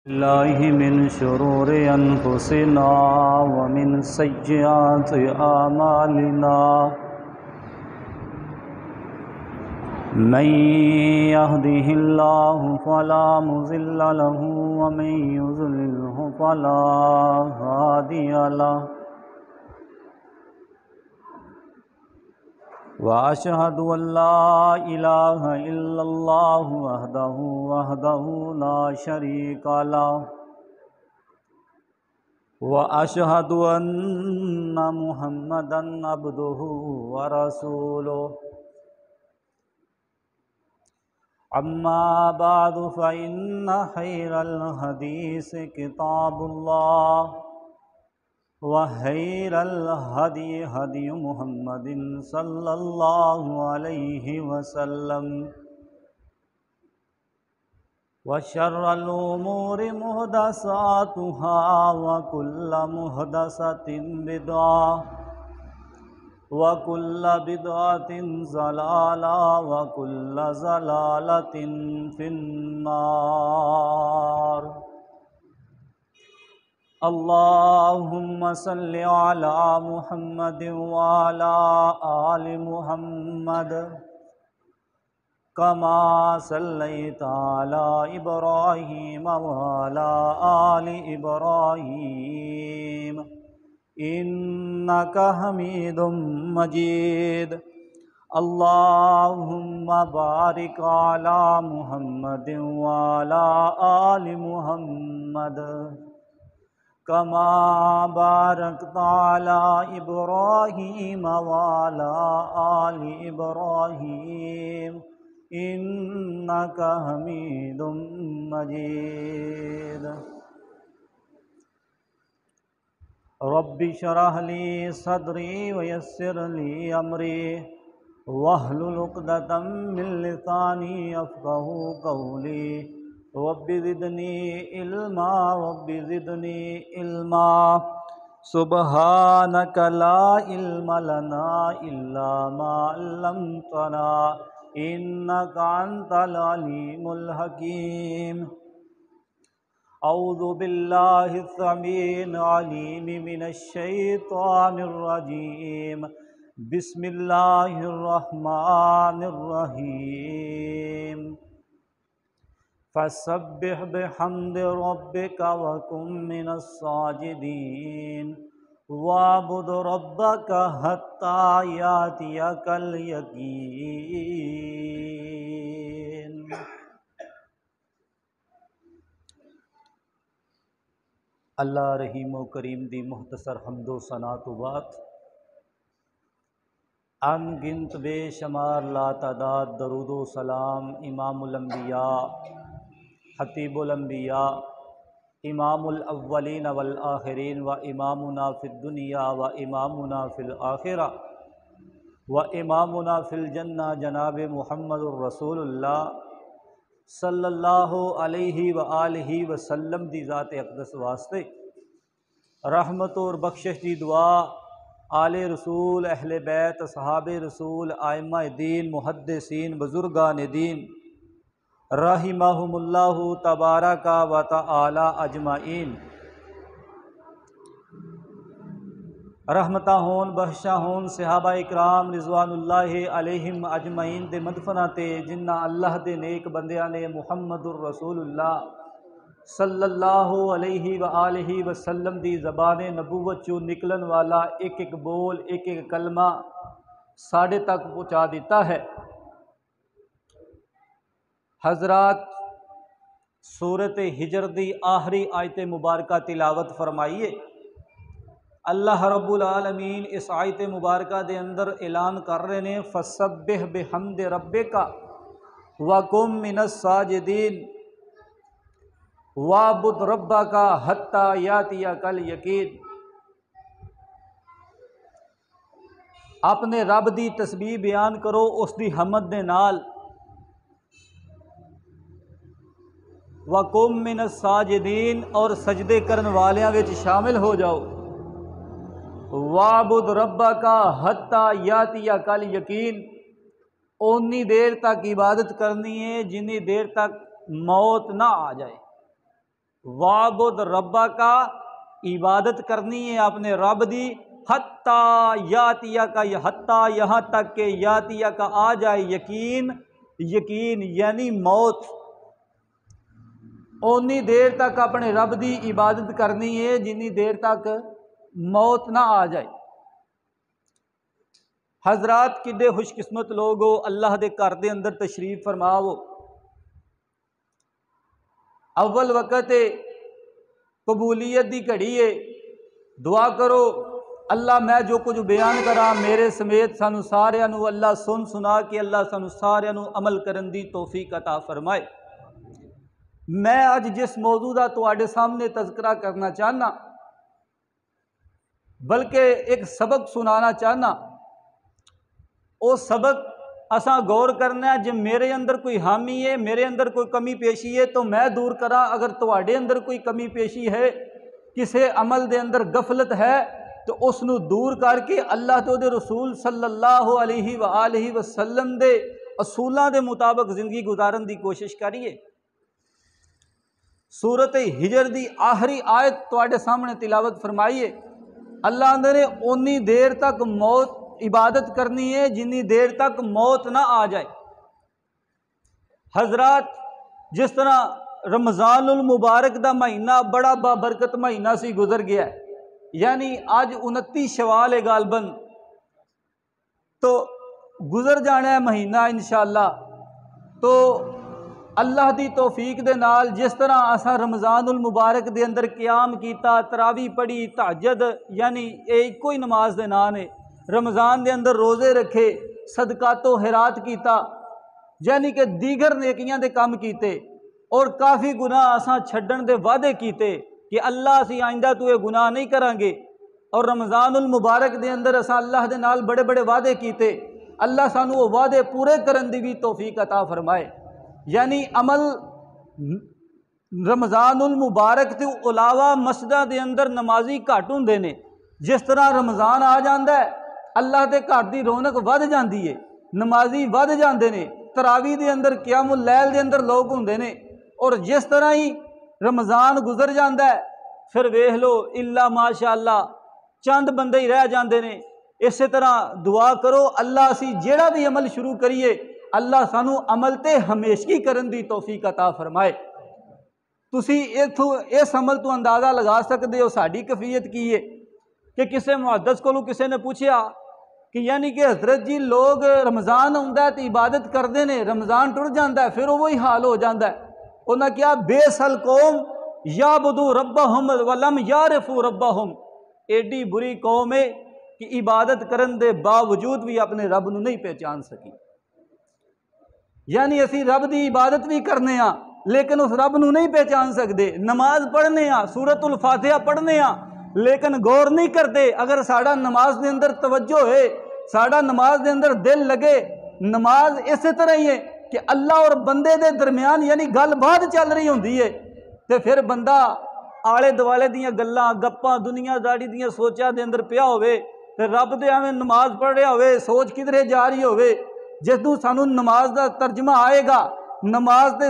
الله من شرور أنفسنا ومن سيئات أعمالنا من يهده الله فلا مضل له ومن يضلله فلا هادي له وأشهد أن لا إله إلا الله وحده لا شريك له وأشهد أن محمدا عبده ورسوله أما بعد فإن خير الحديث كتاب الله وخير الهدي هدي محمد صلى الله عليه وسلم وشر الأمور محدثاتها وكل محدثة بدعة وكل بدعة ضلالة وكل ضلالة في النار اللهم صل على محمد وعلى آل محمد كما صليت على إبراهيم وعلى آل إبراهيم إنك حميد مجيد اللهم بارك على محمد وعلى آل محمد كما باركت على إبراهيم وعلى آل إبراهيم إنك حميد مجيد رب اشرح لي صدري ويسر لي أمري واحلل عقدة من لساني يفقهوا قولي رب زدني علما رب زدني علما سبحانك لا علم لنا إلا ما علمتنا إنك أنت العليم الحكيم أعوذ بالله السميع العليم من الشيطان الرجيم بسم الله الرحمن الرحيم فسبح بحمد ربك وكن من الساجدين واعبد ربك حتى يأتيك اليقين اللہ رحیم و کریم دی مختصر حمد و ثنا تو بات ان گنت بے شمار لا تعداد درود و سلام امام الانبیاء خطیب الانبیاء امام الاولین والآخرین و امامنا فی الدنیا و امامنا فی الآخرہ و امامنا فی الجنہ جناب محمد الرسول اللہ صلی اللہ علیہ وآلہ وسلم دی ذات اقدس واسطے رحمت اور بخشش دی دعا آل رسول اہل بیت اصحاب رسول ائمہ دین محدثین بزرگان دین رحمہم اللہ تبارک و تعالی اجمعین رحمتہ ہون بخشا ہون صحابہ اکرام رضوان اللہ علیہم اجمعین دے مدفنہ تے جنہ اللہ دے نیک بندیاں نے محمد الرسول اللہ صلی اللہ علیہ وآلہ وسلم دی زبان نبوت چوں نکلن والا ایک ایک بول ایک ایک کلمہ ساڑھے تک پہنچا دیتا ہے۔ حضرات سورۃ ہجر دی آخری آیت مبارکہ تلاوت فرمائیے۔ اللہ رب العالمین اس آیت مبارکہ دے اندر اعلان کر رہے ہیں فسبح بحمد ربک وکن من الساجدین وَاعْبُدْ رَبَّكَ حَتَّى يَأْتِيَكَ الْيَقِينُ۔ اپنے رب دی تسبیح بیان کرو اس دی حمد دے نال، وَقُمْ مِنَ السَّاجِدِينَ اور سجدے کرن والیاں وچ شامل ہو جاؤ، وَاعْبُدْ رَبَّكَ حَتَّى يَأْتِيَكَ الْيَقِينُ، اونی دیر تک عبادت کرنی ہے جنی دیر تک موت نہ آ جائے۔ وعبد ربا کا عبادت کرنی ہے اپنے رب دی، حتیٰ یاتیہ کا، حتیٰ یہاں تک کہ یاتیہ کا آ جائے یقین، یقین یعنی موت، اونی دیر تک اپنے رب دی عبادت کرنی ہے جنی دیر تک موت نہ آ جائے۔ حضرات کڈے خوش قسمت لوگ ہو، اللہ دے گھر دے اندر تشریف فرماؤ، اول وقت قبولیت دی گھڑی ہے، دعا کرو اللہ میں جو کچھ بیان کرا میرے سمیت سانو سارے نو اللہ سن سنا کے اللہ سانو سارے نو عمل کرن دی توفیق عطا فرمائے۔ میں اج جس موضوع دا تواڈے سامنے تذکرہ کرنا چاہنا، بلکہ ایک سبق سنانا چاہنا، وہ سبق اساں غور کرنا ہے، جب میرے اندر کوئی حامی ہے، میرے اندر کوئی کمی پیشی ہے تو میں دور کراں، اگر تواڈے اندر کوئی کمی پیشی ہے، کسے عمل دے اندر غفلت ہے تو اس نو دور کر کے اللہ تو دے رسول صلی اللہ علیہ وآلہ وسلم دے اصولاں دے مطابق زندگی گزارن دی کوشش کریے۔ سورۃ ہجر دی آخری آیت تواڈے سامنے تلاوت فرمائیے، اللہ نے اونی دیر تک موت عبادت کرنی ہے جنی دیر تک موت نہ آ جائے۔ حضرات جس طرح رمضان المبارک دا مہینہ بڑا بابرکت مہینہ سی گزر گیا ہے، یعنی آج 29 شوال ہے غالباً، تو گزر جانا ہے مہینہ انشاءاللہ، تو اللہ دی توفیق دے نال جس طرح اساں رمضان المبارک دے اندر قیام کیتا، تراویح پڑھی، تہجد یعنی ایک کوئی نماز دے نام ہے، رمضان دے اندر روزے رکھے، صدقات و خیرات کیتا، یعنی کہ دیگر نیکیاں دے کام کیتے، اور کافی گناہ اساں چھڈن دے وعدے کیتے کہ اللہ اسی آئندہ تو یہ گناہ نہیں کریں گے، اور رمضان المبارک دے اندر اساں اللہ دے نال بڑے بڑے وعدے کیتے، اللہ سانو وہ وعدے پورے کرن دی بھی توفیق عطا فرمائے۔ یعنی عمل رمضان المبارک تے علاوہ مسجداں دے اندر نمازی گھٹ ہوندے نے، جس طرح رمضان آ جاندا ہے اللہ دے گھر دی رونق ود جاندی ہے، نمازی ود جاندے نے، تراویح دے اندر قیام اللیل دے اندر لوگ ہوندے نے، اور جس طرح ہی رمضان گزر جاندا ہے پھر ویکھ لو الا ماشاءاللہ چند بندے ہی رہ جاندے نے۔ اسی طرح دعا کرو اللہ اسی جیڑا بھی عمل شروع کریے اللہ سانو عمل تے ہمیشگی کرن دی توفیق عطا فرمائے۔ تسی اس عمل تو اندازہ لگا سکتے ہو ساڈی کیفیت کی ہے کہ کسے محدث کو کسے نے پوچھیا کہ یعنی کہ حضرت جی لوگ رمضان ہوندا ہے تو عبادت کردے نے، رمضان ٹر جاندا ہے پھر وہی حال ہو جاندا ہے۔ انہاں کیا بے سل قوم یعبدوا ربہم ولم یعرفوا ربہم، ایڈی بری قوم ہے کہ عبادت کرن دے باوجود بھی اپنے رب نو نہیں پہچان سکی۔ یعنی اسی رب دی عبادت بھی کرنے ہاں لیکن اس رب نو نہیں پہچان سکتے، نماز پڑھنے ہاں، سورۃ الفاتحہ پڑھنے ہاں لیکن غور نہیں کرتے۔ اگر ساڑا نماز دے اندر توجہ ہے، ساڑا نماز دے اندر دل لگے، نماز اسی طرح ہی ہے کہ اللہ اور بندے دے درمیان یعنی گل بات چل رہی ہوندی ہے، تے پھر بندہ آلے دوالے دیاں گلاں گپاں دنیا داری دیاں سوچاں دے اندر پیا ہوئے تے رب دے ایویں نماز پڑھ رہا ہوئے، سوچ کدھرے جا رہی ہوئے۔ جدوں سانو نماز دا ترجمہ آئے گا، نماز دے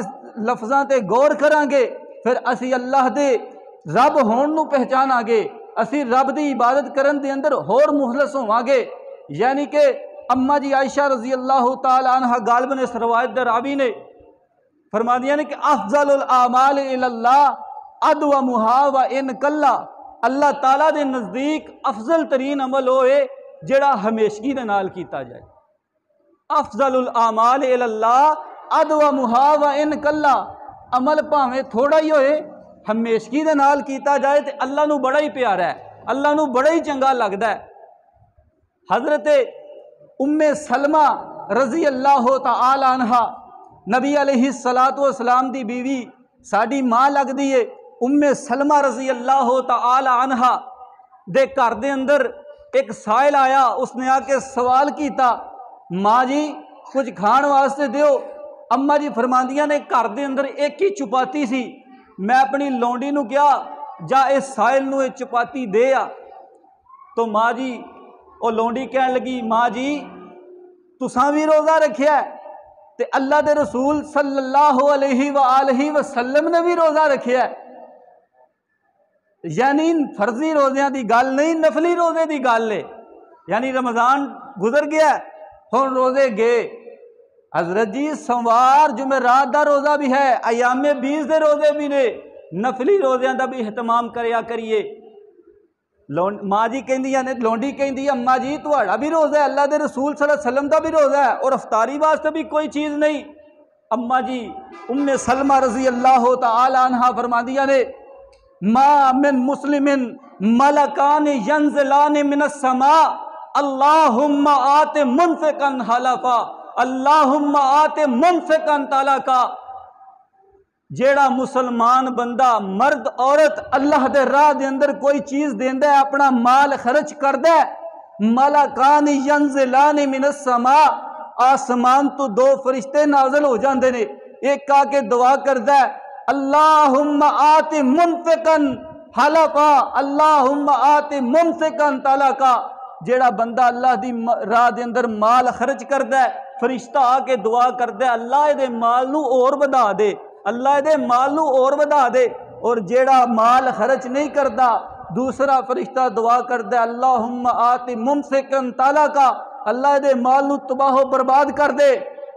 لفظاں تے غور کران گے، پھر اسی اللہ دے رب ہون نو پہچاناں گے، اسی رب دی عبادت کرن دے اندر ہور مخلص ہوواں گے۔ یعنی کہ اماں جی عائشہ رضی اللہ تعالی عنہ غالباً اس روایت دے راوی نے فرمایا نے کہ افضل الاعمال الی اللہ ادومھا وان کلا، اللہ تعالیٰ دے نزدیک افضل ترین عمل ہوئے جڑا ہمیشگی دے نال کیتا جائے۔ افضل الاعمال الی اللہ ادومھا وان کلا، عمل بھاویں تھوڑا ہی ہوئے ہمیشگی دے نال کیتا جائے تے اللہ نو بڑا ہی پیارا ہے، اللہ نو بڑا ہی چنگا لگدا ہے۔ حضرت ام سلمہ رضی اللہ تعالی عنہ نبی علیہ السلام دی بیوی ساڈی ماں لگدی ہے، ام سلمہ رضی اللہ تعالی عنہ دے گھر دے اندر ایک سائل آیا، اس نے آ کے سوال کیتا ماں جی کچھ کھان واسطے دیو۔ اماں جی فرماندیاں نے گھر دے اندر ایک ہی چپاتی سی، میں اپنی لونڈی نو کیا جا اس سائل نو ایک چپاتی دے آ، تو ماں جی وہ لونڈی کہن لگی ماں جی تساں بھی روزہ رکھیا ہے تے اللہ دے رسول صلی اللہ علیہ وآلہ وسلم نے بھی روزہ رکھیا ہے، یعنی فرضی روزیاں دی گل نہیں، نفلی روزے دی گل ہے۔ یعنی رمضان گزر گیا ہن روزے گئے، حضرت جی سوموار جمعرات دا روزہ بھی ہے، ایام 20 دے روزے بھی نے، نفلی روزیاں دا بھی اہتمام کریا کریے۔ ماں جی کہندیاں نے، لونڈی کہندی ہے اماں جی تہاڈا بھی روزہ ہے، اللہ دے رسول صلی اللہ علیہ وسلم دا بھی روزہ ہے، اور افطاری واسطے بھی کوئی چیز نہیں۔ اماں جی ام سلمہ رضی اللہ تعالی عنہا فرماندیاں نے ما من مسلم ملکان ینزلان من السماء اللہم آت منفقا حلفا اللہم آت منفقا طلقا۔ جیڑا مسلمان بندہ مرد عورت اللہ دے راہ دے اندر کوئی چیز دیندا ہے، اپنا مال خرچ کردا ہے، ملکان ینزلان من السماء، آسمان تو دو فرشتے نازل ہو جاندے نے، ایک آ کے دعا کردا ہے اللہم آت منفقا حلفا اللہم آت منفقا طلقا۔ جیڑا بندہ اللہ دی راہ دے اندر مال خرچ کردا ہے، فرشتہ آ کے دعا کردا ہے اللہ دے مال نو اور بڑھا دے، اللہ دے مال نو اور بڑھا دے۔ اور جیڑا مال خرچ نہیں کردا، دوسرا فرشتہ دعا کردا ہے اللہم آت ممسکا طلقا، اللہ دے مال نو تباہ و برباد کر دے۔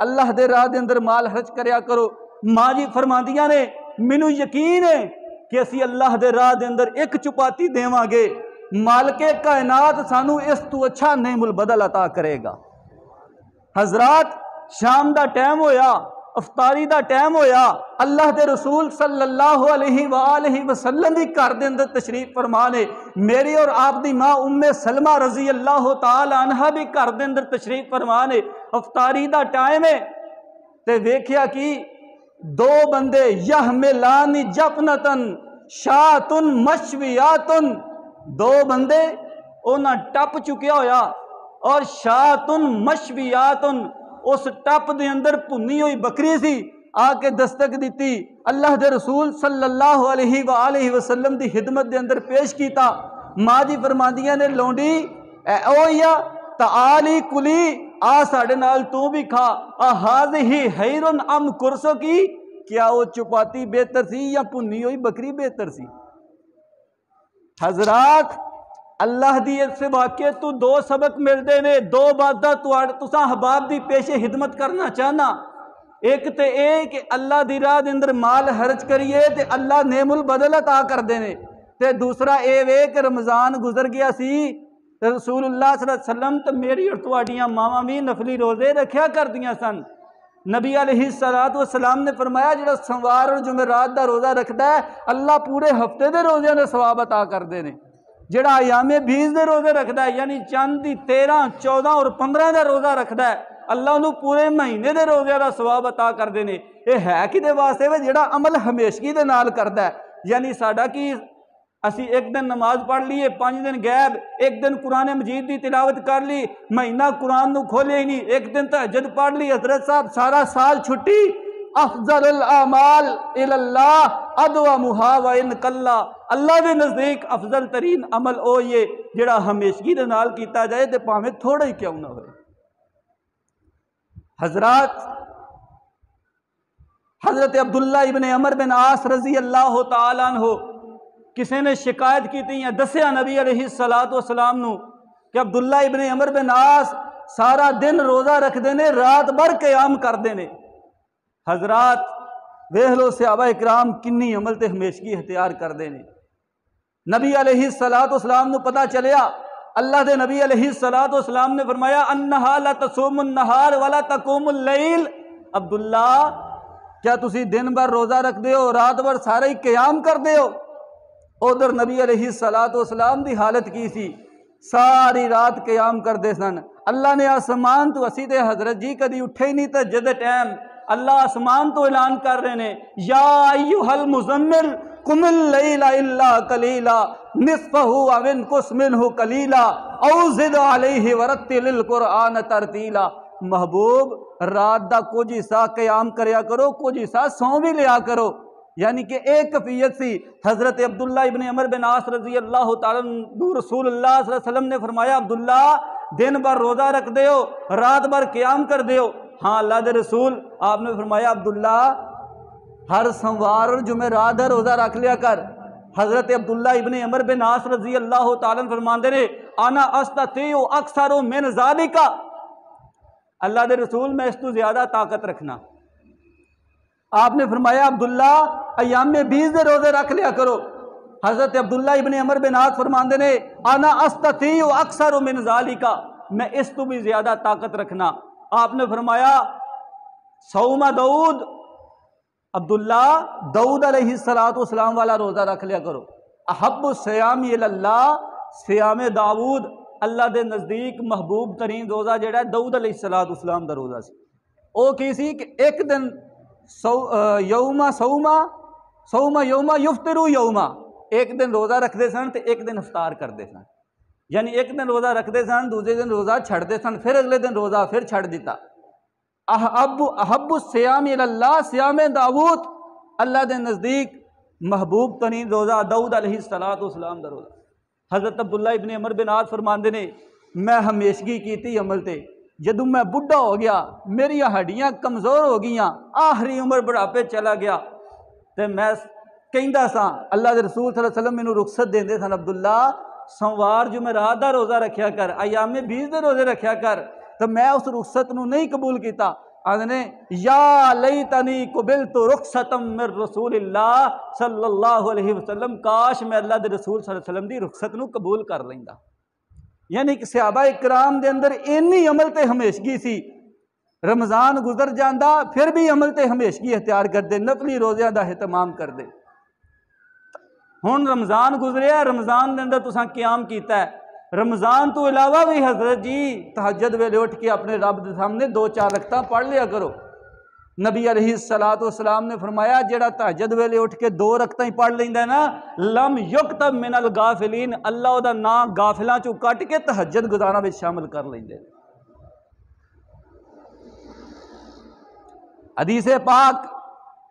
اللہ دے راہ دے اندر مال خرچ کریا کرو۔ ماں جی فرماندیاں نے مینوں یقین ہے کہ اسی اللہ دے راہ دے اندر ایک چپاتی دیواں گے، مالک کائنات سانو اس تو اچھا نعم البدل عطا کرے گا۔ حضرات شام دا ٹائم ہویا، افطاری دا ٹائم ہویا، اللہ دے رسول صلی اللہ علیہ وآلہ وسلم بھی گھر دے اندر تشریف فرما نے، میری اور آپ دی ماں ام سلمہ رضی اللہ تعالی عنہا بھی گھر دے اندر تشریف فرما نے۔ افطاری دا ٹائم ہے تے ویکھیا کہ دو بندے یحملان جفنتن شاتن مشویاتن، دو بندے انہاں ٹپ چکیا ہویا، اور شاتن مشویاتن، اس ٹپ دے اندر بھنی ہوئی بکری سی، آ کے دستک دیتی، اللہ دے رسول صلی اللہ علیہ وآلہ وسلم دی خدمت دے اندر پیش کیتا۔ ماں جی فرماندیاں نے لونڈی اے اویا تعالی کلی، آ ساڑے نال تو بھی کھا، اہذہ خیر ام کرسو کی، کیا وہ چپاتی بہتر سی یا بھنی ہوئی بکری بہتر سی؟ حضرات اللہ دی اس سے واقعے تو دو سبق ملتے نے، دو باتاں تساں احباب دی پیش خدمت کرنا چاہنا۔ ایک تے اے کہ اللہ دی راہ دے اندر مال خرچ کریے تے اللہ نعم البدل عطا کر دینے، تے دوسرا اے وے کہ رمضان گزر گیا سی تے رسول اللہ صلی اللہ علیہ وسلم تے میری اور تواڈیاں ماواں بھی نفلی روزے رکھیا کردیاں سن۔ نبی علیہ السلام نے فرمایا جڑا سوموار اور جمعرات دا روزہ رکھدا ہے اللہ پورے ہفتے دے روزیاں دے ثواب عطا کر دے نے۔ جڑا ایام 20 دے روزے رکھدا ہے یعنی چند دی 13 14 اور 15 دا روزہ رکھدا ہے اللہ انہوں پورے مہینے دے روزے دا ثواب عطا کر دے نے۔ یہ ہے کدے واسطے وے جڑا عمل ہمیشگی دے نال کردا ہے، یعنی ساڈا کی اسی ایک دن نماز پڑھ لیے 5 دن غائب، ایک دن قرآن مجید دی تلاوت کر لی، مہینہ قرآن نو کھولے ہی نہیں، ایک دن تہجد پڑھ لی، حضرت صاحب سارا سال چھٹی۔ افضل الاعمال اللہ ادومھا وان قل، اللہ دے نزدیک افضل ترین عمل او یہ جڑا ہمیشگی دے نال کیتا جائے تے پاویں تھوڑا ہی کیوں نہ ہوئے۔ حضرات حضرت عبداللہ ابن عمر بن عاص رضی اللہ تعالی عنہ کسی نے شکایت کی تھی یا دسیا نبی علیہ السلام نو کہ عبداللہ ابن عمر بن عاص سارا دن روزہ رکھ دینے، رات بھر قیام کر دینے۔ حضرات ویکھ لو صحابہ اکرام کنی عمل تے ہمیشگی اختیار کر دینے۔ نبی علیہ السلام نو پتہ چلیا، اللہ دے نبی علیہ السلام نے فرمایا انہا لا تصوم النہار ولا تقوم اللیل، عبداللہ کیا تسی دن بھر روزہ رکھ دے ہو، رات بھر سارے ہی قیام کر دے ہو؟ ادھر نبی علیہ السلام دی حالت کی سی، ساری رات قیام کر دے سن۔ اللہ نے آسمان تو اسی تے حضرت جی کدی اٹھے ہی نہیں تے جد ٹائم اللہ آسمان تو اعلان کر رہے نے یا ایھا المزمل قم اللیل الا قلیلا نصفہ او انقص منہ قلیلا او زد علیہ ورتل القرآن ترتیلا۔ محبوب رات دا کچھ حصہ قیام کریا کرو، کچھ حصہ سو بھی لیا کرو۔ یعنی کہ ایک کفیت سی۔ حضرت عبداللہ ابن عمر بن عاص رضی اللہ تعالیٰ عنہ رسول اللہ صلی اللہ علیہ وسلم نے فرمایا عبداللہ دن بھر روزہ رکھ دے ہو، رات بھر قیام کر دے ہو؟ ہاں اللہ دے رسول، آپ نے فرمایا عبداللہ ہر سوموار اور جمعرات دا روزہ رکھ لیا کر، حضرت عبداللہ ابن عمر بن عاص رضی اللہ تعالیٰ فرماندے نے انا استطیع اکثر من ذالک، اللہ دے رسول میں اس تو زیادہ طاقت رکھنا۔ آپ نے فرمایا عبداللہ ایام 20 دے روزے رکھ لیا کرو۔ حضرت عبداللہ ابن عمر بن عاص فرماندے نے انا استطیع اکثر من ذالک، میں اس تو بھی زیادہ طاقت رکھنا۔ آپ نے فرمایا صوم داؤد، عبداللہ داؤد علیہ السلام والا روزہ رکھ لیا کرو۔ احب الصیام اللہ، صیام داؤد اللہ دے نزدیک محبوب ترین روزہ جڑا ہے داؤد علیہ السلام دا روزہ سی۔ وہ کی سی کہ ایک دن صوم یوما یفطر یوما، ایک دن روزہ رکھتے سن تو ایک دن افطار کرتے سن، یعنی ایک دن روزہ رکھتے سن دوسرے دن روزہ چھڑتے سن، پھر اگلے دن روزہ پھر چھڑ دیتا۔ احب الصیام اللہ، صیام داؤد اللہ دے نزدیک محبوب ترین روزہ داؤد علیہ السلام دا روزہ۔ حضرت عبداللہ ابن عمر بن عاص فرماندے نے میں ہمیشگی کیتی عمل تے، جدوں میں بڈھا ہو گیا میری ہڈیاں کمزور ہو گئیاں، آخری عمر بڑھاپے چلا گیا، تے میں کہندا سا اللہ دے رسول صلی اللہ علیہ وسلم مینوں رخصت دیندے سن عبداللہ سوموار جمعرات دا روزہ رکھیا کر، ایام 20 دے روزے رکھیا کر، تو میں اس رخصت نو نہیں قبول کیتا۔ آندے یا لیتنی قبلت رخصتا من رسول اللہ صلی اللہ علیہ وسلم، کاش میں اللہ دے رسول صلی اللہ علیہ وسلم دی رخصت نو قبول کر لیندا۔ یعنی کہ صحابہ اکرام دے اندر اینی عمل تے ہمیشگی سی، رمضان گزر جاندا پھر بھی عمل تے ہمیشگی اختیار کردے، نفلی روزیاں دا اہتمام کردے۔ ہن رمضان گزریا، رمضان دے اندر تساں قیام کیتا ہے، رمضان تو علاوہ بھی حضرت جی تہجد ویلے اٹھ کے اپنے رب دے سامنے 2-4 رکعتاں پڑھ لیا کرو۔ نبی علیہ السلام نے فرمایا جڑا تہجد ویلے اٹھ کے 2 رکعتاں ہی پڑھ لیندا ہے نا، لم یکتب من الغافلین، اللہ دا نام غافلاں چوں کٹ کے تہجد گزاراں وچ شامل کر لیندے۔ حدیث پاک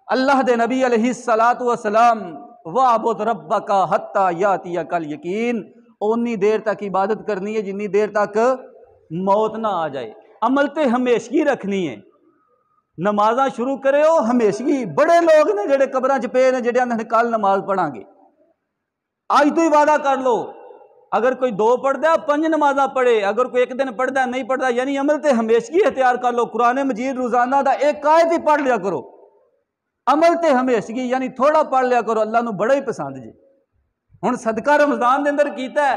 اللہ دے نبی علیہ السلام وَعْبُدْ رَبَّكَ حَتَّى يَأْتِيَكَ الْيَقِينُ، اونی دیر تک عبادت کرنی ہے جنی دیر تک موت نہ آ جائے۔ عمل تے ہمیشگی رکھنی ہے، نمازاں شروع کرے ہو ہمیشگی۔ بڑے لوگ نے جڑے قبراں چ پے نے جڑے آندے کل نماز پڑھاں گے، آج تو ہی وعدہ کر لو، اگر کوئی 2 پڑھدا ہے 5 نمازاں پڑھے، اگر کوئی 1 دن پڑھدا ہے نہیں پڑھدا، یعنی عمل تے ہمیشگی اختیار کر لو۔ قرآن مجید روزانہ دا ایک آیت ہی پڑھ لیا کرو، عمل تے ہمیشگی، یعنی تھوڑا پڑھ لیا کرو، اللہ نو بڑا ہی پسند جی۔ ہن صدقہ رمضان دے اندر کیتا ہے،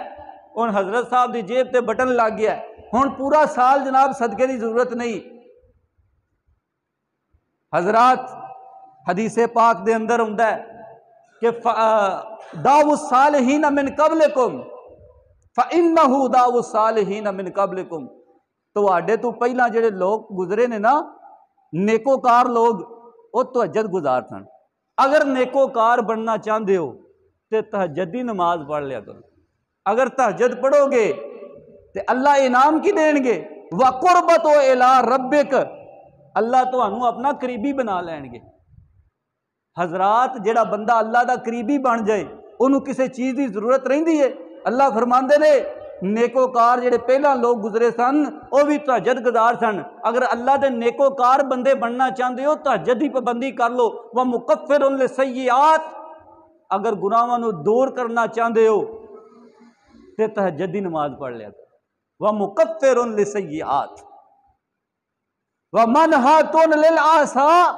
ہن حضرت صاحب دی جیب تے بٹن لگ گیا ہے، ہن پورا سال جناب صدقے دی ضرورت نہیں۔ حضرات حدیث پاک دے اندر ہوندا ہے کہ دعو الصالحین من قبلکم فإنہ دعو الصالحین من قبلکم، تواڈے تو پہلا جڑے لوگ گزرے نے نا نیکوکار لوگ، وہ تہجد گزار سن۔ اگر نیکوکار بننا چاہندے ہو تے تہجد دی نماز پڑھ لیا کرو۔ اگر تہجد پڑھو گے تے اللہ انعام کی دین گے، وَقُرْبَتُ إِلَىٰ رَبِّكَ، اللہ تانوں اپنا قریبی بنا لین گے۔ حضرات جڑا بندہ اللہ دا قریبی بن جائے انہوں کسی چیز دی ضرورت رہندی ہے۔ اللہ فرماندے نے نیکوکار جڑے پہلا لوگ گزرے سن وہ بھی تہجد گزار سن۔ اگر اللہ دے نیکوکار بندے بننا چاہتے ہو تہجد دی پابندی کر لو۔ وَمُكَفِّرٌ لِلسَّيِّئَاتِ، اگر گناہاں نو دور کرنا چاہتے ہو تے تہجد دی نماز پڑھ لیا کرو۔ وَمُكَفِّرٌ لِلسَّيِّئَاتِ وَمَنْهَاتٌ لِلْآثَامِ،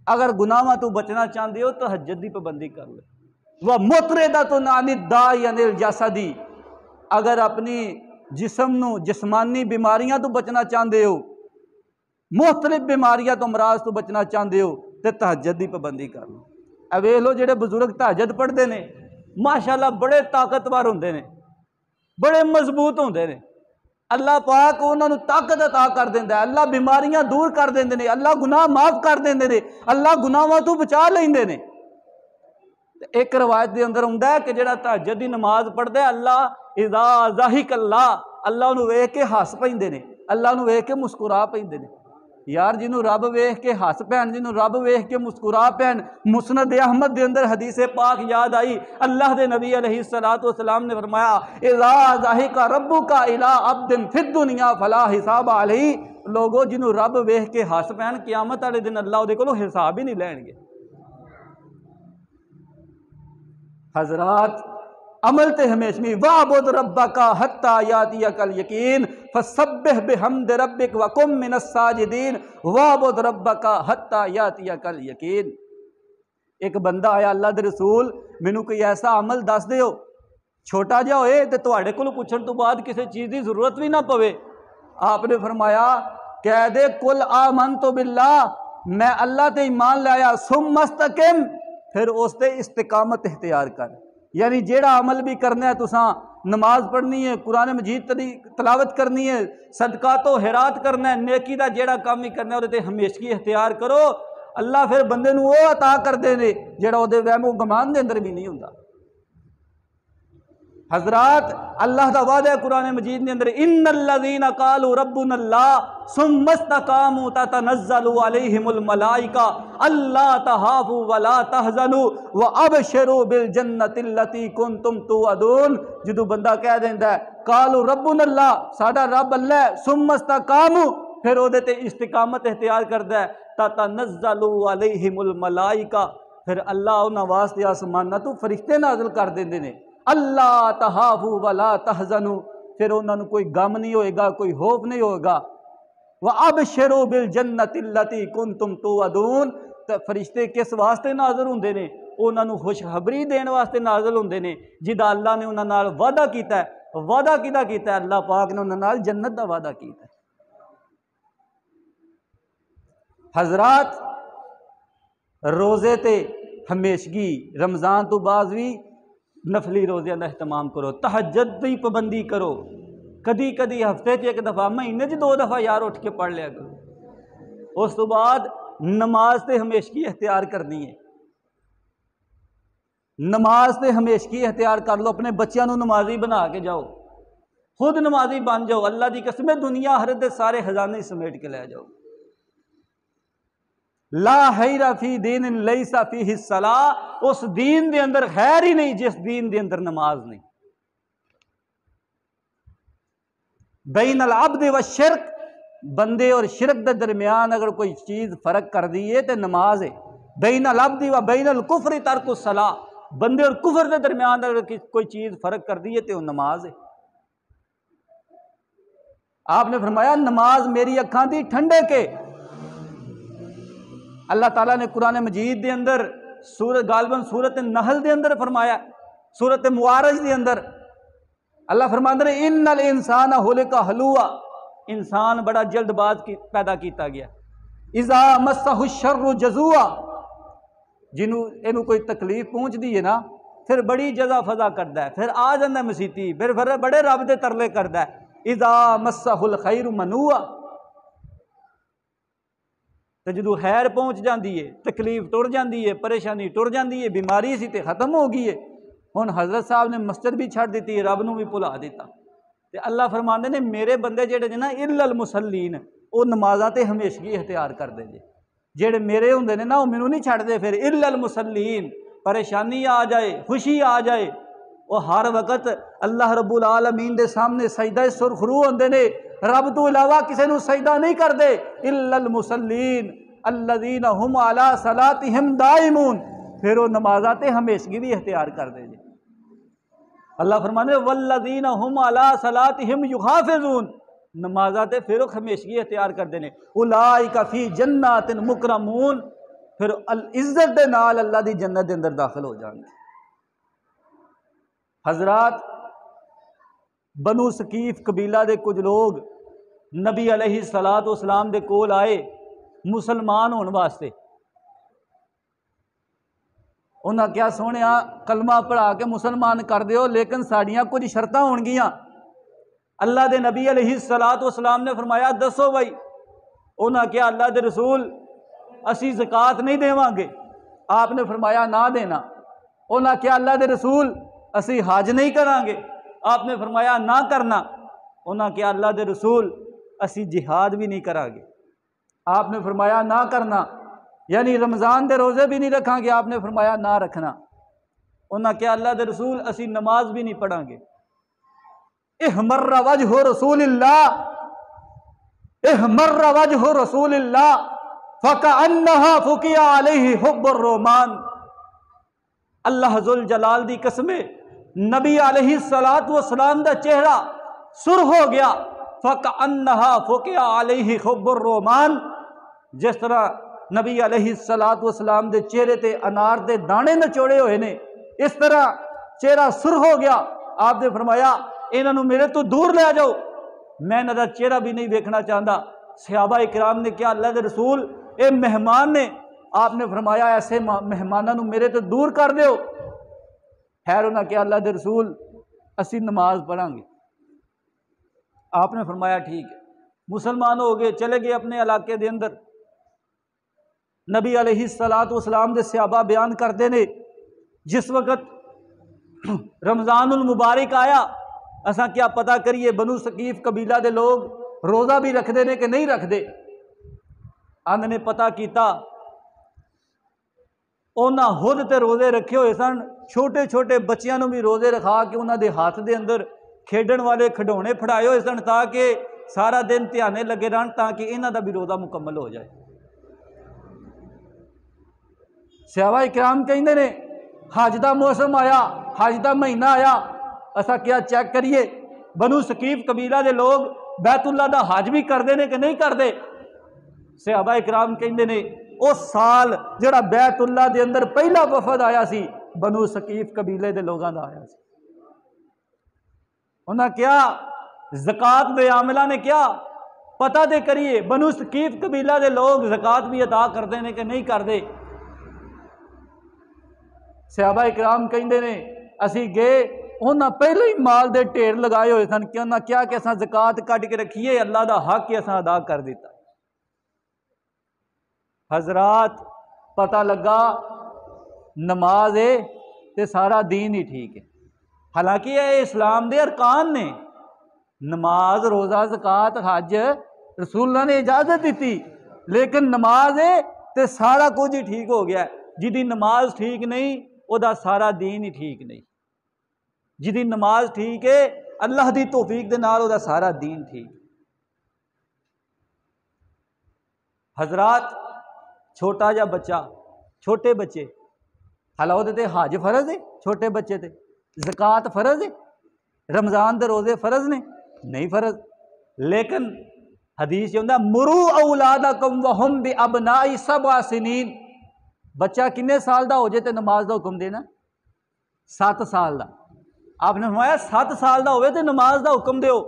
اگر گناہاں تو بچنا چاہتے ہو تہجد دی پابندی کر لو۔ وَمُطْرِدَةٌ عَنِ الدَّاءِ عَنِ الْجَسَدِ، اگر اپنی جسم نو جسمانی بیماریاں تو بچنا چاہتے ہو، مختلف بیماریاں تو امراض تو بچنا چاہتے ہو تے تہجد دی پابندی کر لو۔ اے ویکھ لو جڑے بزرگ تہجد پڑھتے ہیں ماشاءاللہ بڑے طاقتور ہوندے نے، بڑے مضبوط ہوندے نے، اللہ پاک انہاں نو طاقت عطا کر دیندا ہے، اللہ بیماریاں دور کر دیندے نے، اللہ گناہ معاف کر دیندے نے، اللہ گناہاں تو بچا لیندے نے۔ ایک روایت دے اندر ہوندا ہے کہ جڑا تہجد دی نماز پڑھدا ہے اللہ اذا ضحک اللہ انہوں ویکھ کے ہس پیندے نے، اللہ انہوں ویکھ کے مسکرا پیندے نے۔ یار جنہوں رب ویکھ کے ہس پین، جنہوں رب ویکھ کے مسکرا پین۔ مسند احمد دے اندر حدیث پاک یاد آئی، اللہ دے نبی علیہ السلام نے فرمایا اذا ضحک ربک الی عبد فی الدنیا فلا حساب علیہ، لوگوں جنہوں رب ویکھ کے ہس پین قیامت والے دن اللہ دے کولوں حساب ہی نہیں لین گے۔ حضرات عمل تے ہمیشہ وَاعْبُدْ رَبَّكَ حَتَّى يَأْتِيَكَ الْيَقِينُ فَسَبِّحْ بِحَمْدِ رَبِّكَ وَكُن مِّنَ السَّاجِدِينَ وَاعْبُدْ رَبَّكَ حَتَّى يَأْتِيَكَ الْيَقِينُ۔ ایک بندہ آیا اللہ دے رسول مینوں کوئی ایسا عمل دس دیو چھوٹا جہا ہوئے تے تواڈے کولوں پوچھن تو بعد کسی چیز دی ضرورت بھی نہ پوے۔ آپ نے فرمایا کہہ دے کل آمنت باللہ، میں اللہ تے ایمان لایا، ثم استقم، پھر اس تے استقامت اختیار کر۔ یعنی جیڑا عمل بھی کرنا ہے تساں، نماز پڑھنی ہے، قرآن مجید تلاوت کرنی ہے، صدقات و خیرات کرنا ہے، نیکی دا جیڑا کام بھی کرنا ہے وہ تے ہمیشگی اختیار کرو، اللہ پھر بندے نو وہ عطا کر دے نے جیڑا وہ دے وہم و گمان دے اندر بھی نہیں ہوندا۔ حضرات اللہ دا وعدہ ہے قرآن مجید کے اندر ان الذین قالوا ربنا اللہ ثم استقاموا تتنزل علیہم الملائکہ اللہ تخافوا ولا تحزنوا وابشروا بالجنۃ التی کنتم توعدون۔ جدو بندہ کہہ دیندا ہے قالوا ربنا اللہ، ساڈا رب اللہ ہے، ثم استقاموا، پھر وہ تے استقامت اختیار کردا ہے، تتنزل علیہم الملائکہ، پھر اللہ انہاں واسطے آسماناں تو فرشتے نازل کر دیندے نے، اللہ تخافوا ولا تحزنوا، پھر انہوں نے کوئی غم نہیں ہوئے گا، کوئی خوف نہیں ہوگا۔ وَأَبْشِرُوا بِالْجَنَّةِ الَّتِي كُنْتُمْ تُوعَدُونَ، تو فرشتے کس واسطے نازل ہوندے نے؟ انہوں نے خوشخبری دین واسطے نازل ہوندے نے جدا اللہ نے انہوں نال وعدہ کیتا ہے۔ وعدہ کیتا ہے اللہ پاک نے انہوں نال جنت دا وعدہ کیتا ہے۔ حضرات روزے تے ہمیشگی رمضان تو بعد بھی نفلی روزے کا اہتمام کرو، تہجد کی پابندی کرو، کدی کدی ہفتے ایک دفعہ، مہینے 2 دفعہ یار اٹھ کے پڑھ لیا کرو۔ اس تو بعد نماز تے ہمیشگی اختیار کرنی ہے، نماز تے ہمیشگی اختیار کر لو، اپنے بچیاں نو نمازی بنا کے جاؤ، خود نمازی بن جاؤ، اللہ دی قسم دنیا آخرت دے سارے خزانے سمیٹ کے لے جاؤ۔ لا خیر فی دین لیس فیہ الصلاۃ، اس دین دے اندر خیر ہی نہیں جس دین دے اندر نماز نہیں۔ بین العبد والشرک، بندے اور شرک دے درمیان اگر کوئی چیز فرق کر دیئے تو نماز ہے۔ بین العبد و بین الکفر ترک الصلاۃ، بندے اور کفر دے درمیان اگر کوئی چیز فرق کر دیئے تو نماز ہے۔ آپ نے فرمایا نماز میری اکھاں دی ٹھنڈے کے، اللہ تعالیٰ نے قرآن مجید دے اندر غالباً سورۃ النحل دے اندر فرمایا، سورۃ معارج دے اندر اللہ فرماتا ہے ان الانسان خلق ہلوعا، انسان بڑا جلد باز پیدا کیتا گیا، اذا مسہ الشر جزوعا، جنوں اینو کوئی تکلیف پہنچ دی ہے نا پھر بڑی جزا فضا کردا ہے، پھر آ جاندا مسیتی، پھر بڑے رب دے ترلے کردا ہے، اذا مسہ الخیر منوعا، تو جدو خیر پہنچ جاندی ہے، تکلیف ٹر جاندی ہے، پریشانی ٹر جاندی ہے، بیماری سی تے ختم ہو گئی ہے، ہن حضرت صاحب نے مسجد بھی چھڑ دیتی، رب نو بھی بھلا دیتا، تے اللہ فرماندے نے میرے بندے جڑے نے نا الا المصلین، وہ نمازاں تے ہمیشگی اختیار کر دے جے، جڑے میرے ہوندے نے نا وہ مینوں نہیں چھڑ دے، پھر الا المصلین، پریشانی آ جائے، خوشی آ جائے، وہ ہر وقت اللہ رب العالمین دے سامنے سجدہ سرخرو ہوندے نے، رب تو علاوہ کسی نو سجدہ نہیں کر دے، الا المصلین الذین هم علی صلاتہم دائمون، پھر وہ نمازات ہمیشگی بھی اختیار کر دے جی۔ اللہ فرمانے والذین هم علی صلاتہم یحافظون، نمازات پھر وہ ہمیشگی اختیار کر دے، اولئک فی جنات مکرمون، پھر عزت دے نال اللہ دی جنت دے اندر داخل ہو جان گے۔ حضرات بنو ثقیف قبیلہ دے کچھ لوگ نبی علیہ السلام دے کول آئے مسلمان ہونے واسطے، انہاں کیا سونیا کلمہ پڑھا کے مسلمان کر دیو لیکن ساڑیاں کچھ شرطاں ہون گیاں۔ اللہ دے نبی علیہ السلام نے فرمایا دسو بھائی، انہاں کیا اللہ دے رسول اسی زکوٰۃ نہیں دیواں گے، آپ نے فرمایا نہ دینا۔ انہاں کیا اللہ دے رسول اسی حج نہیں کران گے، آپ نے فرمایا نہ کرنا۔ انہاں کیا اللہ دے رسول اسی جہاد بھی نہیں کران گے، آپ نے فرمایا نہ کرنا۔ یعنی رمضان دے روزے بھی نہیں رکھاں گے، آپ نے فرمایا نہ رکھنا۔ انہاں کیا اللہ دے رسول اسی نماز بھی نہیں پڑھاں گے۔ احمر وجہ رسول اللہ، احمر وجہ رسول اللہ فکأنہا فقع علیہ حب الرومان، اللہ ذل جلال دی قسم نبی علیہ الصلوۃ والسلام دا چہرہ سرخ ہو گیا، فکأنہا فقع علیہ خب الرومان، جس طرح نبی علیہ الصلوۃ والسلام دے چہرے تے انار دے دانے نچوڑے ہوئے نے، اس طرح چہرہ سرخ ہو گیا۔ آپ نے فرمایا انہاں نوں میرے تو دور لے جاؤ، میں انہاں دا چہرہ بھی نہیں دیکھنا چاہتا۔ صحابہ اکرام نے کیا اللہ دے رسول اے مہمان نے، آپ نے فرمایا ایسے مہمانوں نوں میرے تو دور کر دیو۔ خیر انہاں کیا اللہ دے رسول اسی نماز پڑھاں گے۔ آپ نے فرمایا ٹھیک ہے، مسلمان ہو گئے، چلے گئے اپنے علاقے دے اندر۔ نبی علیہ الصلوۃ والسلام دے صحابہ بیان کرتے نے جس وقت رمضان المبارک آیا، اساں کیا پتہ کریے بنو ثقیف قبیلہ دے لوگ روزہ بھی رکھتے نے کہ نہیں رکھتے۔ اند نے پتہ کیتا انہاں خود تے روزے رکھے ہوئے سن، چھوٹے چھوٹے بچیاں نوں بھی روزے رکھا کے انہاں دے ہاتھ دے اندر کھیڈن والے کھڈونے پھڑائے ہوئے سن تاکہ سارا دن دھیانے لگے رہن تاکہ انہاں دا بھی روزہ مکمل ہو جائے۔ صحابہ اکرام کہندے نے حج دا موسم آیا، حج دا مہینہ آیا، اسا کیا چیک کریے بنو ثقیف قبیلہ دے لوگ بیت اللہ دا حج بھی کردے نے کہ نہیں کردے۔ صحابہ اکرام کہندے نے اس سال جڑا بیت اللہ دے اندر پہلا وفد آیا سی بنو ثقیف قبیلے دے لوگاں دا آیا سی۔ انہاں کیا زکوٰۃ دے عاملہ نے کیا پتہ دے کریے بنو ثقیف قبیلہ دے لوگ زکوٰۃ بھی ادا کردے نے کہ نہیں کردے۔ صحابہ اکرام کہندے نے اسی گئے، انہاں پہلے ہی مال دے ڈھیر لگائے ہوئے سن کہ انہاں کیا کہ اساں زکوٰۃ کٹ کے رکھیے، اللہ دا حق ہی اساں ادا کر دیتا۔ حضرات پتہ لگا نماز ہے تے سارا دین ہی ٹھیک ہے، حالانکہ یہ اسلام دے ارکان نے، نماز روزہ زکوٰۃ حج رسول اللہ نے اجازت دیتی، لیکن نماز ہے تے سارا کچھ ہی ٹھیک ہو گیا ہے۔ جدی نماز ٹھیک نہیں او دا سارا دین ہی ٹھیک نہیں، جدی نماز ٹھیک ہے اللہ دی توفیق دے نال او دا سارا دین ٹھیک۔ حضرات چھوٹا جا بچہ، چھوٹے بچے، حالانکہ تے حج فرض ہے، چھوٹے بچے تے زکوٰۃ فرض ہے، رمضان دے روزے فرض نے نہیں فرض، لیکن حدیث یہ ہوندا مرو اولادکم وہم بابناء 7 سنین، بچہ کنے سال دا ہو جائے تے نماز دا حکم دینا 7 سال دا۔ آپ نے فرمایا 7 سال دا ہوئے تے نماز دا حکم دیو،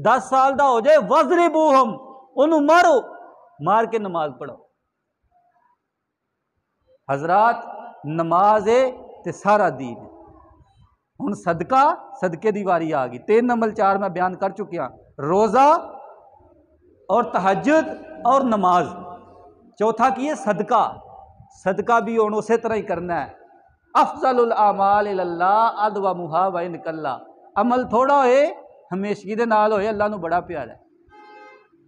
10 سال دا ہو جائے وضربوہم، انہوں مارو، مار کے نماز پڑھو۔ حضرات نماز ہے تے سارا دین ہے۔ ہن صدقے دی واری آ گئی۔ 3 نمبر 4 میں بیان کر چکیا، روزہ اور تہجد اور نماز۔ چوتھا کی ہے صدقہ، صدقہ بھی ہن اسی طرح ہی کرنا ہے۔ افضل الاعمال اللہ ادومھا وان قل، عمل تھوڑا ہوئے ہمیشگی دے نال ہوئے اللہ نو بڑا پیارا ہے۔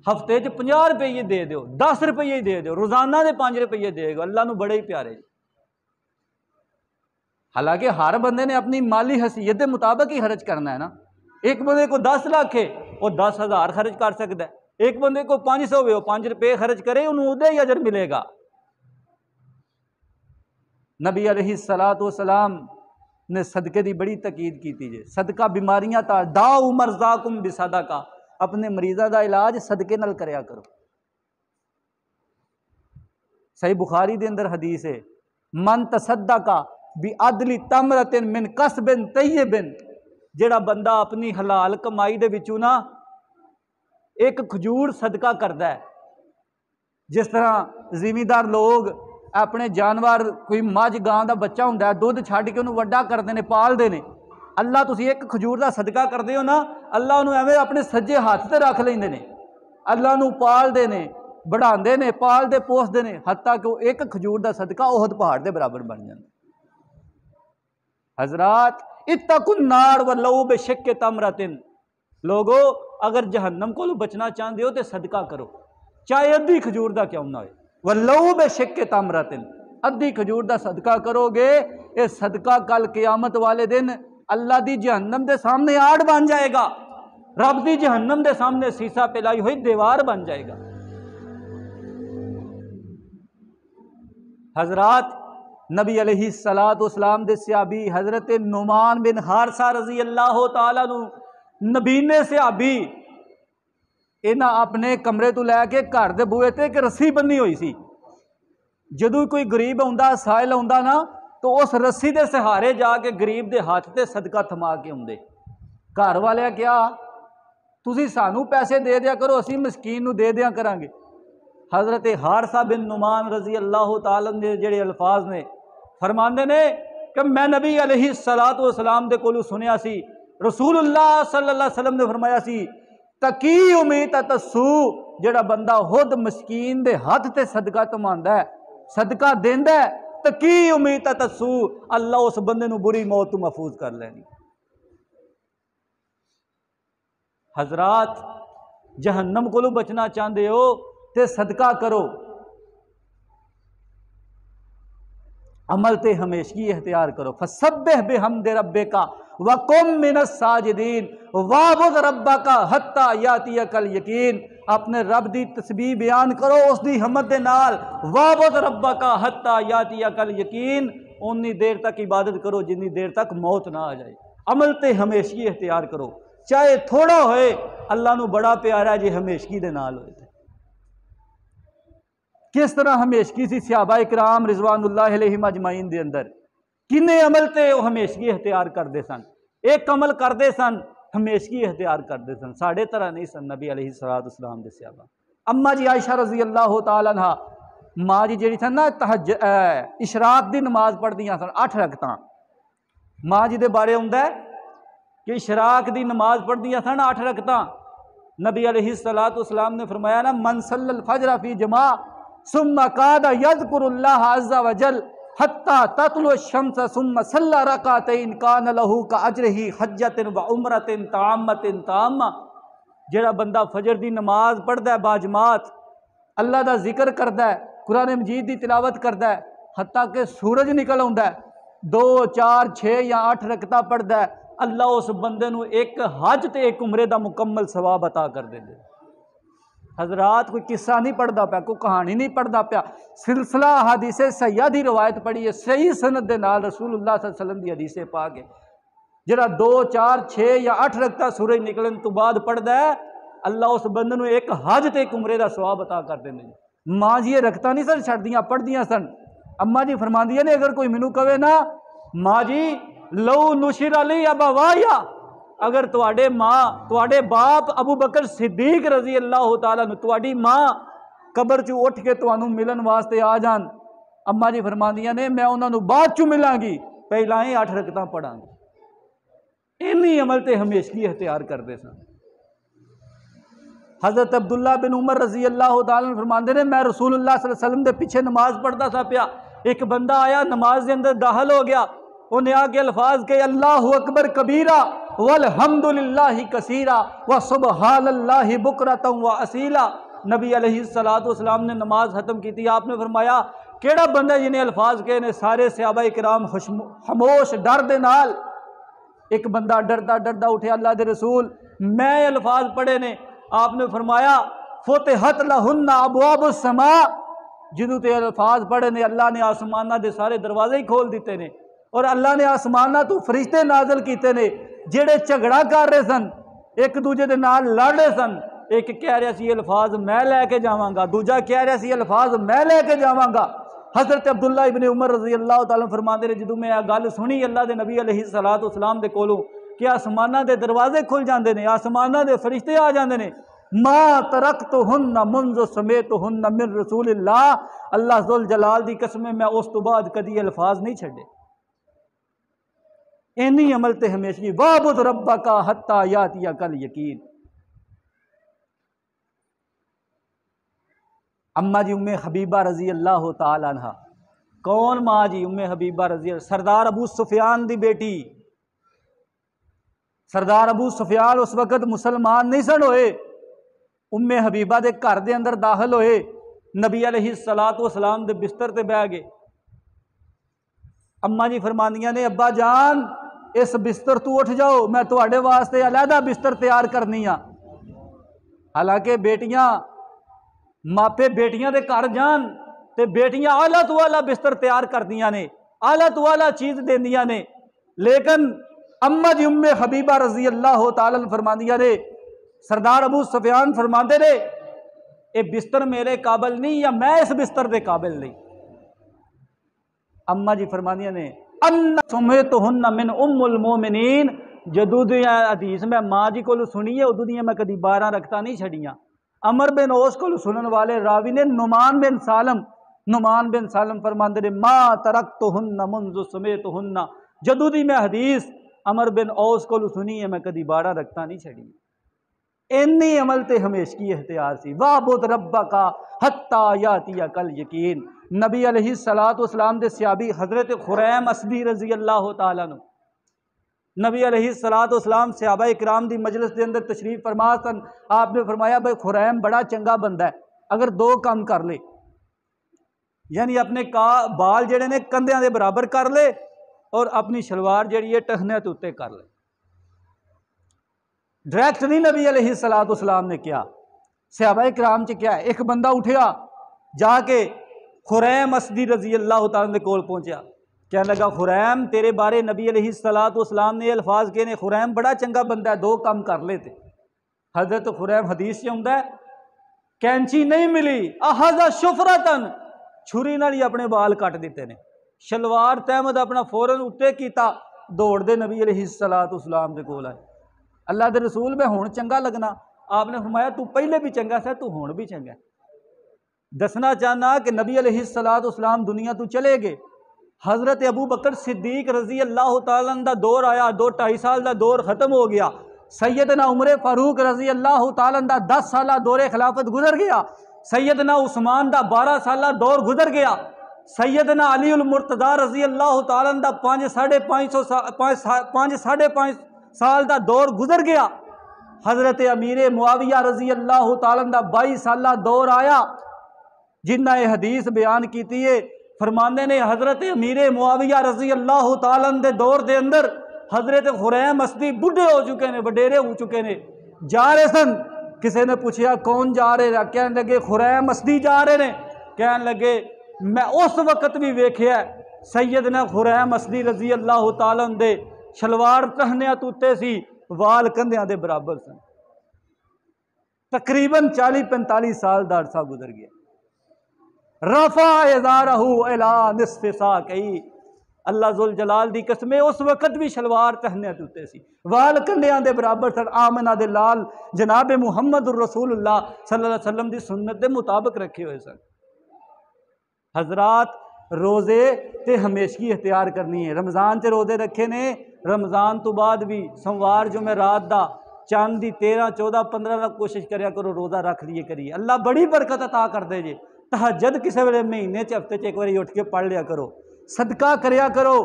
ہفتے 50 روپیے دے دیو، 10 روپیے ہی دے دیو، روزانہ دے 5 روپیے دے گا، اللہ نو بڑے ہی پیارے۔ حالانکہ ہر بندے نے اپنی مالی حیثیت کے مطابق ہی خرچ کرنا ہے نا۔ ایک بندے کو 10 لاکھ ہے وہ 10,000 خرچ کر سکتا ہے، ایک بندے کو 500 ہوئے وہ 5 روپے خرچ کرے، انہوں ادھے ہی اجر ملے گا۔ نبی علیہ الصلوۃ والسلام نے صدقے دی بڑی تاکید کی تھی، صدقہ بیماریاں تا داؤ مرضاکم بصدقہ، اپنے مریضاں دا علاج صدقے نال کریا کرو۔ صحیح بخاری دے اندر حدیث ہے من تصدق بعدل تمرۃ من کسب طیب، جڑا بندہ اپنی حلال کمائی دے وچوں نا ایک کھجور صدقہ کردا ہے، جس طرح زمیندار لوگ اپنے جانور کوئی مجھ گاں دا بچہ ہوندا ہے دودھ چھڈ کے انہوں وڈا کردے نے پالدے نے، اللہ تسی ایک کھجور دا صدقہ کردے ہو نا، اللہ انہوں ایویں اپنے سجے ہاتھ تے رکھ لیندے نے، اللہ انہوں پالدے نے، بڑھاندے نے، پالدے پوسدے نے، حتیٰ کہ وہ ایک کھجور دا صدقہ احد پہاڑ دے برابر بن جاندا۔ حضرات اتقوا النار ولو بشق تمرۃ، لوگو اگر جہنم کو بچنا چاہتے ہو تو صدقہ کرو، چاہے ادھی کھجور دا کیوں نہ ہوئے، ولو بشق تمرۃ، ادھی کھجور دا صدقہ کرو گے، یہ صدقہ کل قیامت والے دن اللہ دی جہنم دے سامنے آڑ بن جائے گا، رب دی جہنم دے سامنے سیسا پلائی ہوئی دیوار بن جائے گا۔ حضرات نبی علیہ الصلوۃ والسلام دے صحابی حضرت نعمان بن حارثہ رضی اللہ تعالیٰ عنہ نبینے صحابی انہاں اپنے کمرے تو لے کے گھر دے بوئے تے ایک رسی بنی ہوئی سی. جدوں کوئی غریب آਉਂਦਾ سائل آਉਂਦਾ نا تو اس رسی دے سہارے جا کے غریب دے ہاتھ تے صدقہ تھما کے آਉਂਦੇ. گھر والے کیا تسی سانو پیسے دے دیا کرو اسی مسکین نو دے دیا کرانگے. حضرت حارثہ بن نعمان رضی اللہ تعالیٰ نے جڑے الفاظ نے فرماندے نے کہ میں نبی علیہ الصلوۃ والسلام دے کولوں سنیا سی رسول اللہ صلی اللہ علیہ وسلم نے فرمایا سی تقی امید تسو جڑا بندہ خود مسکین دے ہاتھ تے صدقہ تماندا ہے صدقہ دیندا ہے تقی امید تسو اللہ اس بندے نو بری موت تو محفوظ کر لینی. حضرات جہنم کو بچنا چاہتے ہو تے صدقہ کرو. عمل تے ہمیشگی اختیار کرو. فسبح بحمد ربک وقم من الساجدین وعبد ربک حتی یاتیک الیقین. اپنے رب دی تسبیح بیان کرو اس دی حمد دے نال. وعبد ربک حتی یاتیک الیقین. اتنی دیر تک عبادت کرو جتنی دیر تک موت نہ آ جائے. عمل تے ہمیشگی اختیار کرو چاہے تھوڑا ہوئے. اللہ نو بڑا پیارا ہے جی ہمیشگی دے نال ہوئے. کس طرح ہمیشگی سی صحابہ اکرام رضوان اللہ علیہم اجمعین دے اندر کنے عمل تے وہ ہمیشگی اختیار کردے سن. ایک عمل کردے سن ہمیشگی اختیار کردے سن. ساڑھے طرح نہیں سن نبی علیہ الصلوۃ والسلام دے صحابہ. اما جی عائشہ رضی اللہ تعالیٰ عنہ ماں جی جڑی سن نا اشراق دی نماز پڑھ دیاں سن 8 رکعتاں. ماں جی دے بارے ہوندا ہے کہ اشراق دی نماز پڑھ دیاں سن 8 رکعتاں. نبی علیہ الصلوۃ والسلام نے فرمایا نا من صلی الفجر فی جماع ثم قعد یذکر اللہ عز وجل حتی تطلع الشمس ثم صلی رکعتین کان لہ کاجرہ حجۃ وعمرۃ تامۃ تامہ. جڑا بندہ فجر دی نماز پڑھدا ہے باجماعت اللہ دا ذکر کردا ہے قرآن مجید دی تلاوت کردا ہے حتیٰ کہ سورج نکل آوندا ہے 2 4 6 یا 8 رکعتاں پڑھدا ہے اللہ اس بندے نو ایک حج تے ایک عمرے دا مکمل ثواب عطا کر دے. حضرات کوئی قصہ نہیں پڑھدا پیا کوئی کہانی نہیں پڑھدا پیا. سلسلہ حدیث سیاح دی روایت پڑھی ہے صحیح سند دے نال رسول اللہ صلی اللہ علیہ وسلم دی حدیث پاک ہے. جڑا 2 4 6 یا 8 رکعتاں سورج نکلن تو بعد پڑھدا ہے اللہ اس بندے نو ایک حج تے ایک عمرے دا ثواب عطا کر دے. ماں جی یہ رکھتا نہیں سن چھڑدیاں پڑھدیاں سن. اما جی فرماندیاں نے اگر کوئی مینوں کہے نا ماں جی لو نشر علی ابوایا اگر تواڈے ماں تواڈے باپ ابو بکر صدیق رضی اللہ تعالیٰ نے تواڈی ماں قبر چوں اٹھ کے تانوں ملن واسطے آ جان اما جی فرماندیاں نے میں انہاں نوں بعد چوں ملاں گی پہلا ہی 8 رکعتاں پڑھاں گی. اینی عمل تے ہمیشگی اختیار کردے سن. حضرت عبداللہ بن عمر رضی اللہ تعالیٰ عنہ فرماندے نے میں رسول اللہ صلی اللہ علیہ وسلم دے پیچھے نماز پڑھتا تھا پیا. ایک بندہ آیا نماز دے اندر داخل ہو گیا. انہیں آگے الفاظ کہ اللہ اکبر کبیرہ والحمدللہ کثیرہ وسبحان اللہ بکرۃ واصیلا. نبی علیہ الصلوۃ والسلام نے نماز ختم کی تھی. آپ نے فرمایا کیڑا بندہ جنہیں الفاظ کہے نے سارے صحابہ کرام خاموش ڈر دے نال. ایک بندہ ڈردا ڈردا اٹھے اللہ دے رسول میں الفاظ پڑھے نے. آپ نے فرمایا فتحت لہن ابواب السماء. جدوں تے الفاظ پڑھے نے اللہ نے آسمانہ دے سارے دروازے ہی کھول دیتے نے اور اللہ نے آسمانہ تو فرشتے نازل کیتے نے جڑے جھگڑا کر رہے سن ایک دوجے دے نال لڑ رہے سن. ایک کہہ رہا سی الفاظ میں لے کے جاواں گا دوجا کہہ رہا سی الفاظ میں لے کے جاواں گا. حضرت عبداللہ ابن عمر رضی اللہ تعالیٰ فرماندے نے جدوں میں گل سنی اللہ دے نبی علیہ الصلوۃ والسلام دے کولوں کہ آسمانہ دے دروازے کھل جاندے نے آسمانہ دے فرشتے آ جاندے نے ما ترکتہن منذ سمعتہن من رسول اللہ. اللہ ذوالجلال دی قسم میں اس تو بعد کدی الفاظ نہیں چھڈے. اینی عمل تے ہمیشگی وعبد ربک حتی یاتیک الیقین. اما جی ام حبیبہ رضی اللہ تعالی عنہ کون ماں جی ام حبیبہ رضی اللہ سردار ابو سفیان دی بیٹی. سردار ابو سفیان اس وقت مسلمان نہیں سن ہوئے. ام حبیبہ دے گھر دے اندر داخل ہوئے نبی علیہ الصلوۃ والسلام دے بستر تے بیٹھ گئے. اما جی فرماندیاں نے ابا جان اس بستر تو اٹھ جاؤ میں تواڈے واسطے علیحدہ بستر تیار کرنی ہاں. حالانکہ بیٹیاں ماپے بیٹیاں دے گھر جان تے بیٹیاں اعلیٰ تو اعلیٰ بستر تیار کردیاں نے، اعلیٰ تو اعلیٰ چیز دیندیاں نے، لیکن اما جی ام حبیبہ رضی اللہ تعالیٰ عنہ فرماندیاں نے، سردار ابو سفیان فرماندے نے اے بستر میرے قابل نہیں یا میں اس بستر دے قابل نہیں۔ اما جی فرماندیاں نے ان سمیتہن من ام المومنین، جدو دی حدیث میں ماں جی کو سنی ہے ادو دیاں میں کدی 12 رکھتا نہیں چھڑیاں۔ عمر بن اوس کو سنن والے راوی نے نعمان بن سالم فرماندے نے ما ترکتہن منذ سمیتہن، جدو دی میں حدیث عمر بن اوس کو سنی ہے میں کدی 12 رکھتا نہیں چھڑی۔ اینی عمل تے ہمیشگی اختیار سی۔ وَاعْبُدْ رَبَّكَ حَتَّى يَأْتِيَكَ الْيَقِينُ، نبی علیہ السلام دے صحابی حضرت خریم اسدی رضی اللہ تعالیٰ عنہ، نبی علیہ السلام صحابہ اکرام دی مجلس دے اندر تشریف فرما سن، آپ نے فرمایا بھائی خریم بڑا چنگا بندہ ہے، اگر 2 کام کر لے، یعنی اپنے بال جڑے نے کندھیاں دے برابر کر لے اور اپنی شلوار جڑی ہے ٹخنے تے اوتے کر لے۔ ڈائریکٹ نہیں نبی علیہ السلام نے کیا، صحابہ اکرام چ کیا، ایک بندہ اٹھیا جا کے خریم اسدی رضی اللہ تعالیٰ نے کول پہنچیا، کہنے لگا خریم تیرے بارے نبی علیہ السلام نے الفاظ کہنے، خریم بڑا چنگا بندہ ہے، 2 کام کر لیتے۔ حضرت خریم حدیث سے ہوندا ہے کینچی نہیں ملی احذ شفرتن، چھری نال ہی اپنے بال کٹ دیتے نے، شلوار تحمد اپنا فوراً اٹھے کیتا، دوڑ دے نبی علیہ السلام دے کول آئے، اللہ دے رسول میں ہون چنگا لگنا، آپ نے فرمایا تو پہلے بھی چنگا سا تو ہون بھی چنگا ہے۔ دسنا چاہنا کہ نبی علیہ السلام دنیا تو چلے گئے، حضرت ابو بکر صدیق رضی اللہ تعالیٰ عنہ دا دور آیا، 2-2.5 سال دا دور ختم ہو گیا، سیدنا عمر فاروق رضی اللہ تعالیٰ عنہ دا 10 سالہ دور خلافت گزر گیا، سیدنا عثمان دا 12 سالہ دور گزر گیا، سیدنا علی المرتضیٰ رضی اللہ تعالیٰ عنہ دا 5.5 سال دا دور گزر گیا، حضرت امیر معاویہ رضی اللہ تعالیٰ عنہ دا 22 سالہ دور آیا، جنہ یہ حدیث بیان کیتی ہے، فرماندے نے حضرت امیر معاویہ رضی اللہ تعالیٰ عنہ دے دور دے اندر حضرت خریم اسدی بڈھے ہو چکے نے، وڈیرے ہو چکے نے، جا رہے سن، کسی نے پوچھا کون جا رہے، کہنے لگے خریم اسدی جا رہے نے، کہنے لگے میں اس وقت بھی ویکھیا سیدنا خریم اسدی رضی اللہ تعالیٰ عنہ دے شلوار ٹہنیاں توتے سی، وال کندھیاں دے برابر سن، تقریباً 40-45 سال دا عرصہ گزر گیا۔ رفع ازارہ الی نصف ساقی، اللہ ذوالجلال دی قسم اس وقت بھی شلوار ٹہنیاں توتے سی، وال کندھیاں دے برابر سن، آمنہ دے لال جناب محمد الرسول اللہ صلی اللہ علیہ وسلم دی سنت دے مطابق رکھے ہوئے سن۔ حضرات روزے تے ہمیشگی اختیار کرنی ہے، رمضان تے روزے رکھے نے، رمضان تو بعد بھی سوموار جمعرات دا چاند دی 13 14 15 دا کوشش کریا کرو روزہ رکھ لیے کریے، اللہ بڑی برکت عطا کر دے جے۔ تہجد کسی ویلے مہینے چ ہفتے چ ایک باری اٹھ کے پڑھ لیا کرو، صدقہ کریا کرو،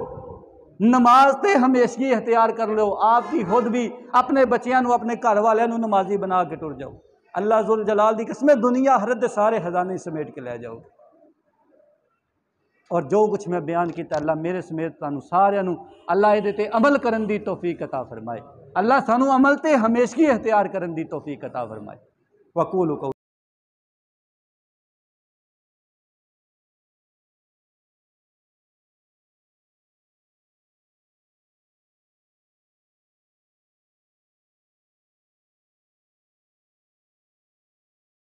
نماز تے ہمیشگی اختیار کر لو، آپ بھی خود بھی اپنے بچیاں نو اپنے گھر والوں نو نمازی بنا کے ٹر جاؤ، اللہ ذوالجلال دی قسم دنیا آخرت دے سارے خزانے سمیٹ کے لے جاؤ۔ اور جو کچھ میں بیان کیتا اللہ میرے سمیت تانوں سارے نو اللہ یہ تے عمل کرن دی توفیق عطا فرمائے، اللہ سانو عمل تے ہمیشگی اختیار کرن دی توفیق عطا فرمائے۔ وقولوا